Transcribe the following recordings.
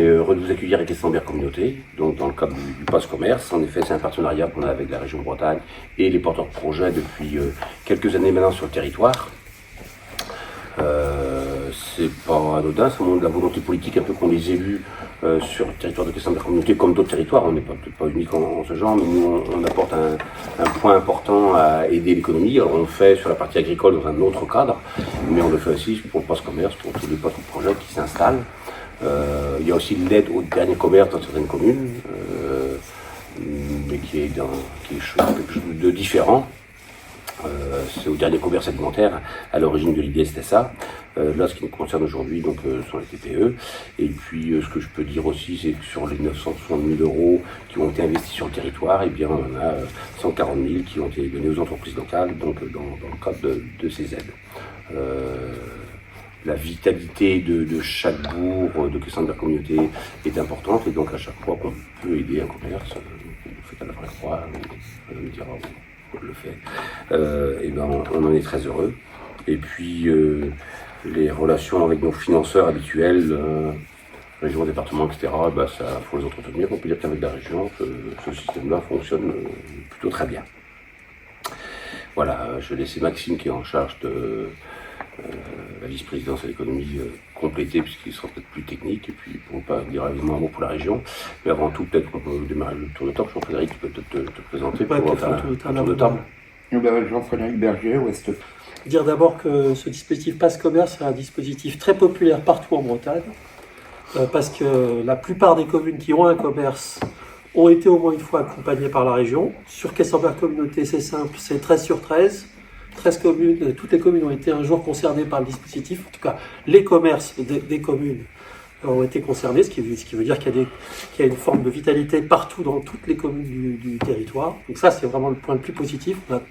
Heureux de vous accueillir à Questembert Communauté, donc dans le cadre du Pass Commerce. En effet, c'est un partenariat qu'on a avec la région Bretagne et les porteurs de projets depuis quelques années maintenant sur le territoire. C'est pas anodin, ça montre de la volonté politique un peu qu'ont les élus sur le territoire de Questembert Communauté, comme d'autres territoires. On n'est peut-être pas unique en ce genre, mais nous on apporte un point important à aider l'économie. Alors on le fait sur la partie agricole dans un autre cadre, mais on le fait aussi pour le Pass Commerce, pour tous les porteurs de projets qui s'installent. Il y a aussi l'aide au dernier commerce dans certaines communes, mais qui est quelque chose de différent. C'est au dernier commerce alimentaire, à l'origine de l'idée c'était ça. Là, ce qui nous concerne aujourd'hui, donc, sont les TPE. Et puis, ce que je peux dire aussi, c'est que sur les 960 000 € qui ont été investis sur le territoire, eh bien, on en a 140 000 qui ont été donnés aux entreprises locales, donc dans le cadre de ces aides. La vitalité de chaque bourg, de Questembert Communauté est importante, et donc à chaque fois qu'on peut aider un commerce, on fait à la vraie croix, on me dira on le fait, et ben on en est très heureux. Et puis les relations avec nos financeurs habituels, région, département, etc., ben, ça faut les entretenir. On peut dire qu'avec la région, ce système-là fonctionne plutôt très bien. Voilà, je laisse Maxime qui est en charge de la vice-présidence à l'économie complétée, puisqu'il sera peut-être plus technique, et puis pour ne pas dire évidemment un mot pour la région. Mais avant tout, peut-être qu'on peut démarrer le tour de table. Jean-Frédéric, tu peux peut-être te présenter pour faire un tour de table. Jean-Frédéric Berger, Ouest. Dire d'abord que ce dispositif Pass Commerce est un dispositif très populaire partout en Bretagne, parce que la plupart des communes qui ont un commerce ont été au moins une fois accompagnées par la région. Sur Questembert Communauté, c'est simple, c'est 13 sur 13. 13 communes, toutes les communes ont été un jour concernées par le dispositif. En tout cas, les commerces des communes ont été concernés, ce qui veut dire qu'il y a une forme de vitalité partout dans toutes les communes du territoire. Donc ça, c'est vraiment le point le plus positif. On a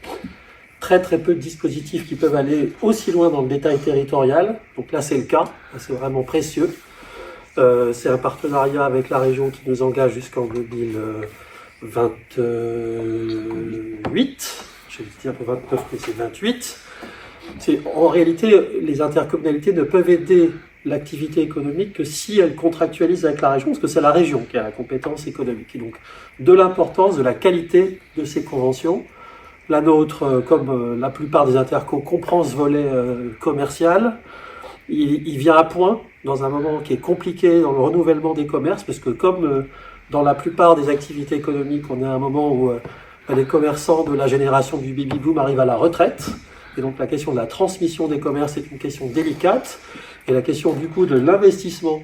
très peu de dispositifs qui peuvent aller aussi loin dans le détail territorial. Donc là, c'est le cas. C'est vraiment précieux. C'est un partenariat avec la région qui nous engage jusqu'en 2028. Je dis un peu 29, mais c'est 28. En réalité, les intercommunalités ne peuvent aider l'activité économique que si elles contractualisent avec la région, parce que c'est la région qui a la compétence économique. Et donc, de l'importance, de la qualité de ces conventions. La nôtre, comme la plupart des intercos, comprend ce volet commercial. Il vient à point dans un moment qui est compliqué dans le renouvellement des commerces, parce que comme dans la plupart des activités économiques, on est à un moment où les commerçants de la génération du baby-boom arrivent à la retraite. Et donc la question de la transmission des commerces est une question délicate. Et la question du coup de l'investissement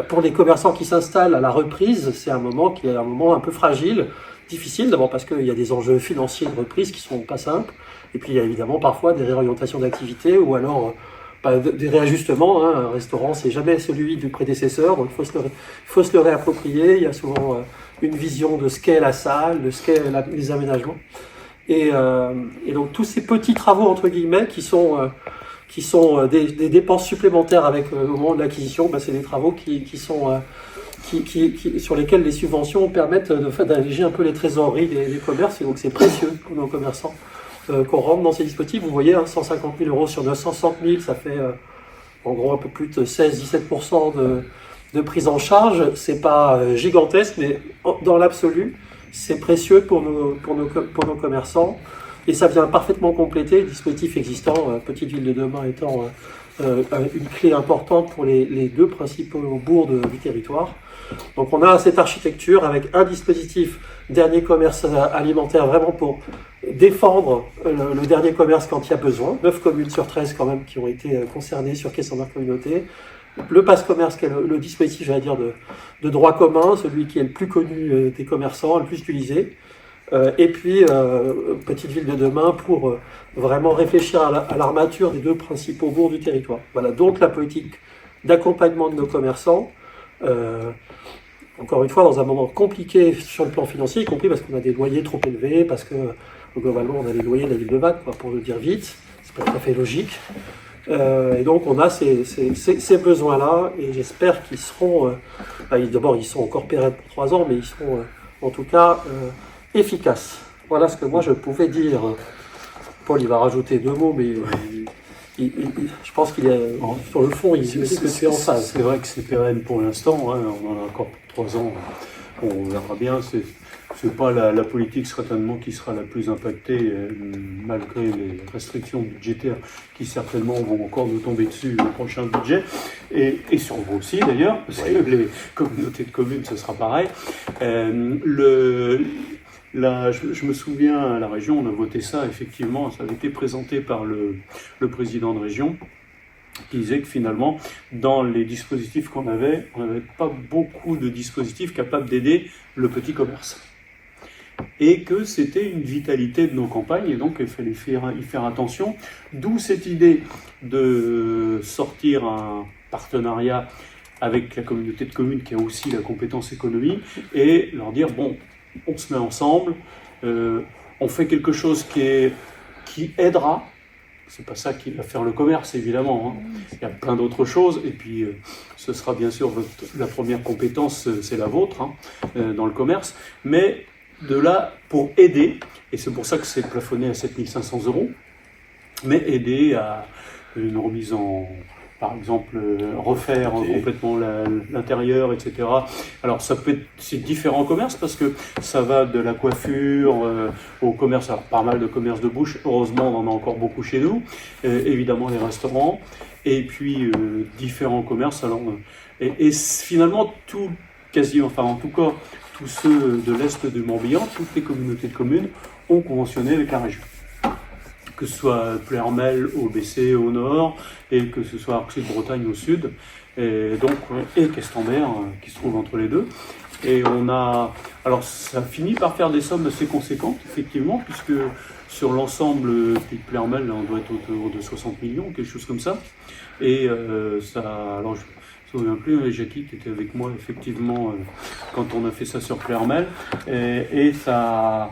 pour les commerçants qui s'installent à la reprise, c'est un moment qui est un moment un peu fragile, difficile, d'abord parce qu'il y a des enjeux financiers de reprise qui sont pas simples. Et puis il y a évidemment parfois des réorientations d'activité ou alors des réajustements. Un restaurant, c'est jamais celui du prédécesseur, donc il faut se le réapproprier. Il y a souvent une vision de ce qu'est la salle, de ce qu'est les aménagements. Et donc tous ces petits travaux, entre guillemets, qui sont des dépenses supplémentaires au moment de l'acquisition, c'est des travaux sur lesquels les subventions permettent d'alléger un peu les trésoreries des commerces. Et donc c'est précieux pour nos commerçants qu'on rentre dans ces dispositifs. Vous voyez, 150 000 € sur 960 000, ça fait en gros un peu plus de 16-17% de prise en charge. C'est pas gigantesque, mais dans l'absolu, c'est précieux pour nos commerçants. Et ça vient parfaitement compléter le dispositif existant, Petite Ville de Demain étant une clé importante pour les deux principaux bourgs du territoire. Donc on a cette architecture avec un dispositif dernier commerce alimentaire vraiment pour défendre le dernier commerce quand il y a besoin. 9 communes sur 13 quand même qui ont été concernées sur Questembert Communauté. Le Pass Commerce qui est le dispositif, j'allais dire, de droit commun, celui qui est le plus connu des commerçants, le plus utilisé. Et puis Petite Ville de Demain pour vraiment réfléchir à l'armature des deux principaux bourgs du territoire. Voilà, donc la politique d'accompagnement de nos commerçants, encore une fois dans un moment compliqué sur le plan financier, y compris parce qu'on a des loyers trop élevés, parce que globalement on a les loyers de la ville de Vannes, pour le dire vite, c'est pas tout à fait logique. Et donc on a ces besoins-là, et j'espère qu'ils seront, d'abord ils sont encore pérennes pour 3 ans, mais ils seront en tout cas efficaces. Voilà ce que moi je pouvais dire. Paul il va rajouter 2 mots, mais je pense qu'il y a, sur le fond, il se situe en phase. C'est vrai que c'est pérenne pour l'instant, hein, on en a encore pour 3 ans, on verra bien. C'est pas la politique certainement qui sera la plus impactée, malgré les restrictions budgétaires qui certainement vont encore nous tomber dessus au prochain budget, et sur vous aussi d'ailleurs, parce que les communautés de communes, ce sera pareil. Je me souviens, à la région, on a voté ça, effectivement, ça avait été présenté par le président de région, qui disait que finalement, dans les dispositifs qu'on avait, on n'avait pas beaucoup de dispositifs capables d'aider le petit commerce. Et que c'était une vitalité de nos campagnes, et donc il fallait y faire attention. D'où cette idée de sortir un partenariat avec la communauté de communes qui a aussi la compétence économie, et leur dire, bon, on se met ensemble, on fait quelque chose qui aidera. C'est pas ça qui va faire le commerce, évidemment, hein. Il y a plein d'autres choses, et puis ce sera bien sûr la première compétence, c'est la vôtre, hein, dans le commerce, mais de là, pour aider, et c'est pour ça que c'est plafonné à 7 500 €, mais aider à une remise par exemple, refaire complètement l'intérieur, etc. Alors, c'est différents commerces, parce que ça va de la coiffure au commerce, alors pas mal de commerces de bouche, heureusement on en a encore beaucoup chez nous, évidemment les restaurants, et puis différents commerces. Alors, et finalement, en tout cas, tous ceux de l'Est du Morbihan, toutes les communautés de communes ont conventionné avec la région. Que ce soit Ploërmel au BC au nord, et que ce soit Arcis de Bretagne au sud, et Questembert qui se trouve entre les deux. Et alors ça finit par faire des sommes assez conséquentes, effectivement, puisque sur l'ensemble de Ploërmel, on doit être autour de 60 millions, quelque chose comme ça. Et alors je ne me souviens plus, Jackie qui était avec moi, effectivement, quand on a fait ça sur Ploërmel, et ça...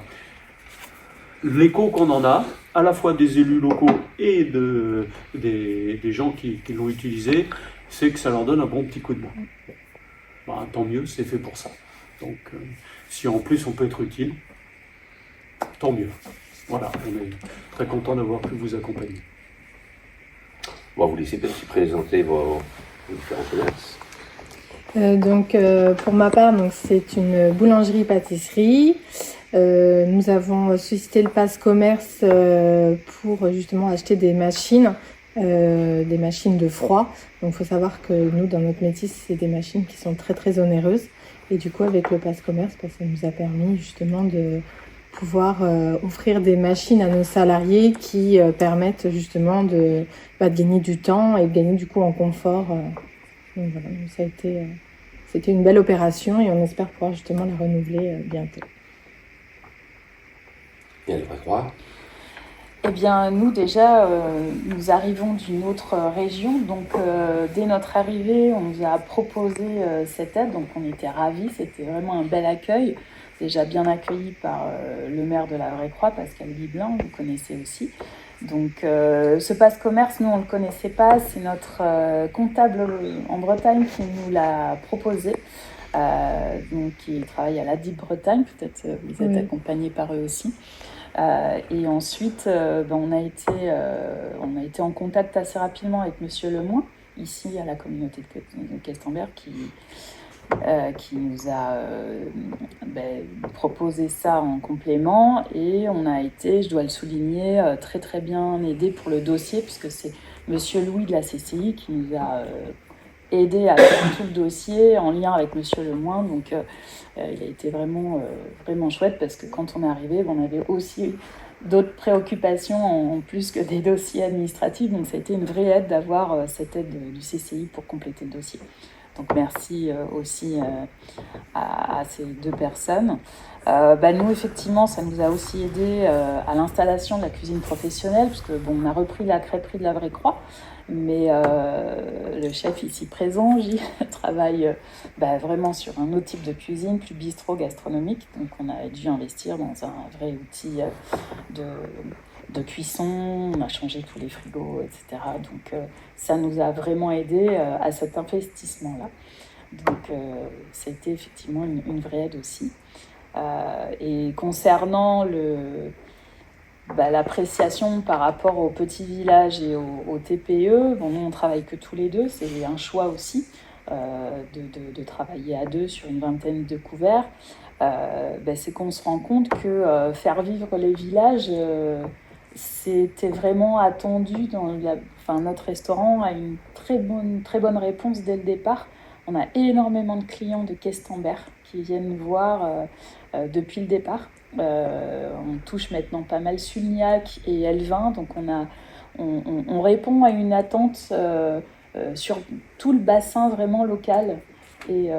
L'écho qu'on en a, à la fois des élus locaux et des gens qui l'ont utilisé, c'est que ça leur donne un bon petit coup de main. Tant mieux, c'est fait pour ça. Donc, si en plus on peut être utile, tant mieux. Voilà, on est très content d'avoir pu vous accompagner. On va vous laisser peut-être présenter vos différents commerces. Pour ma part, c'est une boulangerie-pâtisserie. Nous avons suscité le pass commerce pour justement acheter des machines de froid. Donc il faut savoir que nous, dans notre métier, c'est des machines qui sont très très onéreuses. Et du coup, avec le pass commerce, ça nous a permis justement de pouvoir offrir des machines à nos salariés qui permettent justement de gagner du temps et de gagner du coup en confort. Donc voilà, c'était une belle opération, et on espère pouvoir justement la renouveler bientôt. Et à l'Avray-Croix ? Eh bien, nous déjà, nous arrivons d'une autre région, donc dès notre arrivée, on nous a proposé cette aide, donc on était ravis, c'était vraiment un bel accueil, déjà bien accueilli par le maire de l'Avray-Croix, Pascal Guiblin, vous connaissez aussi. Donc ce pass commerce, nous on ne le connaissait pas, c'est notre comptable en Bretagne qui nous l'a proposé. Donc qui travaille à l'ADIP Bretagne, peut-être vous êtes accompagné par eux aussi. Et ensuite, on a été en contact assez rapidement avec Monsieur Lemoine, ici à la communauté de Questembert, qui nous a proposé ça en complément, et on a été, je dois le souligner, très très bien aidé pour le dossier, puisque c'est Monsieur Louis de la CCI qui nous a aidé à faire tout le dossier en lien avec Monsieur Lemoine. Donc il a été vraiment chouette, parce que quand on est arrivé, on avait aussi d'autres préoccupations en plus que des dossiers administratifs, donc ça a été une vraie aide d'avoir cette aide du CCI pour compléter le dossier. Donc merci aussi à ces deux personnes. Nous, effectivement, ça nous a aussi aidé à l'installation de la cuisine professionnelle, puisque on a repris la crêperie de l'Avray-Croix, mais le chef ici présent, Gilles, travaille vraiment sur un autre type de cuisine, plus bistrot gastronomique. Donc on a dû investir dans un vrai outil de cuisson, on a changé tous les frigos, etc. Donc ça nous a vraiment aidé à cet investissement-là. Donc c'était effectivement une vraie aide aussi. Et concernant l'appréciation par rapport aux petits villages et aux TPE. Bon, nous, on travaille que tous les deux, c'est un choix aussi de travailler à deux sur une vingtaine de couverts. C'est qu'on se rend compte que faire vivre les villages, c'était vraiment attendu. Notre restaurant a une très bonne réponse dès le départ. On a énormément de clients de Questembert qui viennent nous voir depuis le départ. On touche maintenant pas mal Sulniac et Elvin, donc on répond à une attente sur tout le bassin vraiment local, et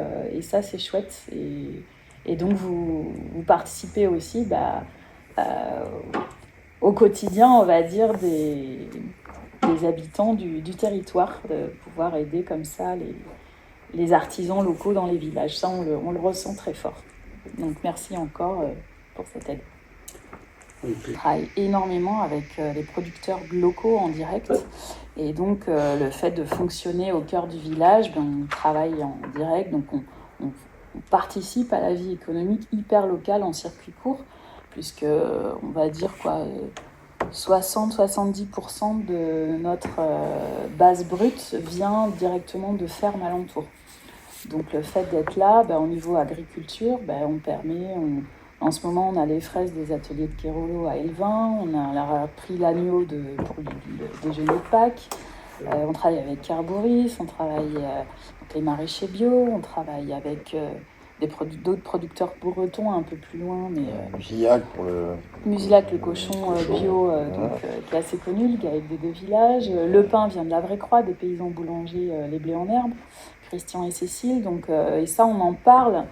ça c'est chouette, et donc vous participez aussi au quotidien, on va dire, des habitants du territoire, de pouvoir aider comme ça les artisans locaux dans les villages. Ça on le ressent très fort, donc merci encore pour cette aide. On travaille énormément avec les producteurs locaux en direct, et donc le fait de fonctionner au cœur du village, on travaille en direct, donc on participe à la vie économique hyper locale en circuit court, puisque on va dire 60-70% de notre base brute vient directement de fermes alentours. Donc le fait d'être là, au niveau agriculture, on permet... En ce moment, on a les fraises des ateliers de Kérolo à Elvin, on a pris l'agneau pour le déjeuner de Pâques, on travaille avec Carboris, on travaille avec les maraîchers bio, on travaille avec d'autres producteurs bretons un peu plus loin. Musilac pour Musilac, le cochon bio, qui est assez connu, le GAEC des deux villages. Le pain vient de la Vraie Croix, des paysans boulangers, les blés en herbe, Christian et Cécile. Et ça, on en parle.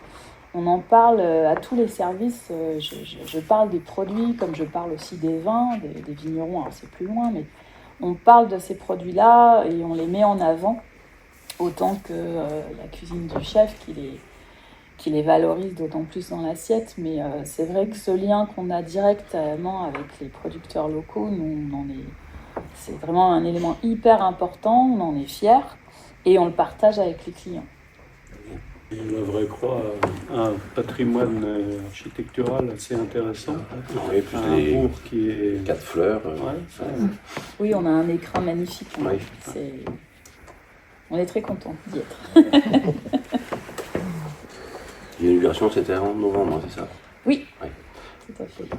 On en parle à tous les services. Je parle des produits, comme je parle aussi des vins, des vignerons. Alors c'est plus loin, mais on parle de ces produits-là et on les met en avant, autant que la cuisine du chef qui les valorise d'autant plus dans l'assiette. Mais c'est vrai que ce lien qu'on a directement avec les producteurs locaux, c'est vraiment un élément hyper important. On en est fiers et on le partage avec les clients. La Vraie Croix a un patrimoine architectural assez intéressant. Oui, plus un les bourg qui est 4 fleurs. Oui, on a un écrin magnifique. Oui. On est très contents d'y être. L'inauguration, c'était en novembre, c'est ça? Oui, Oui. Tout à fait.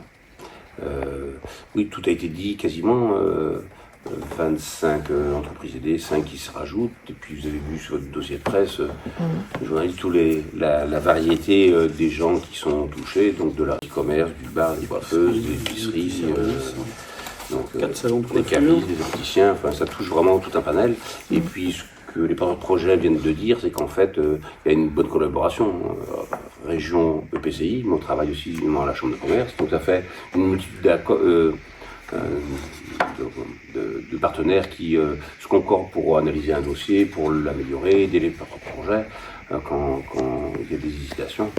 Oui, tout a été dit quasiment. 25 entreprises aidées, 5 qui se rajoutent. Et puis vous avez vu sur votre dossier de presse, le journaliste, la variété des gens qui sont touchés, donc de la e-commerce, du bar, des coiffeuses, des épiceries, donc 4 salons de des coiffure, cavistes, des opticiens, enfin ça touche vraiment tout un panel. Et puis ce que les porteurs de projet viennent de dire, c'est qu'en fait il y a une bonne collaboration. Région EPCI, mais on travaille aussi à la Chambre de commerce, donc ça fait une multitude de partenaires qui se concordent pour analyser un dossier, pour l'améliorer, aider les projets quand il y a des hésitations,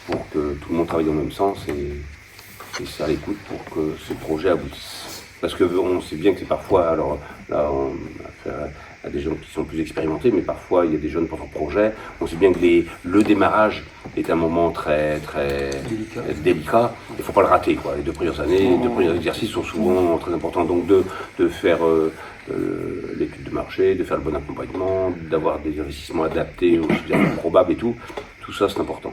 pour que tout le monde travaille dans le même sens et ça à l'écoute pour que ces projets aboutissent. Parce qu'on sait bien que c'est parfois, alors là on a affaire à des gens qui sont plus expérimentés, mais parfois il y a des jeunes porteurs de projets. On sait bien que le démarrage est un moment très délicat. Il ne faut pas le rater, quoi. Les 2 premières années, les 2 premiers exercices sont souvent très importants. Donc de faire l'étude de marché, de faire le bon accompagnement, d'avoir des investissements adaptés aux situations probables et tout ça c'est important.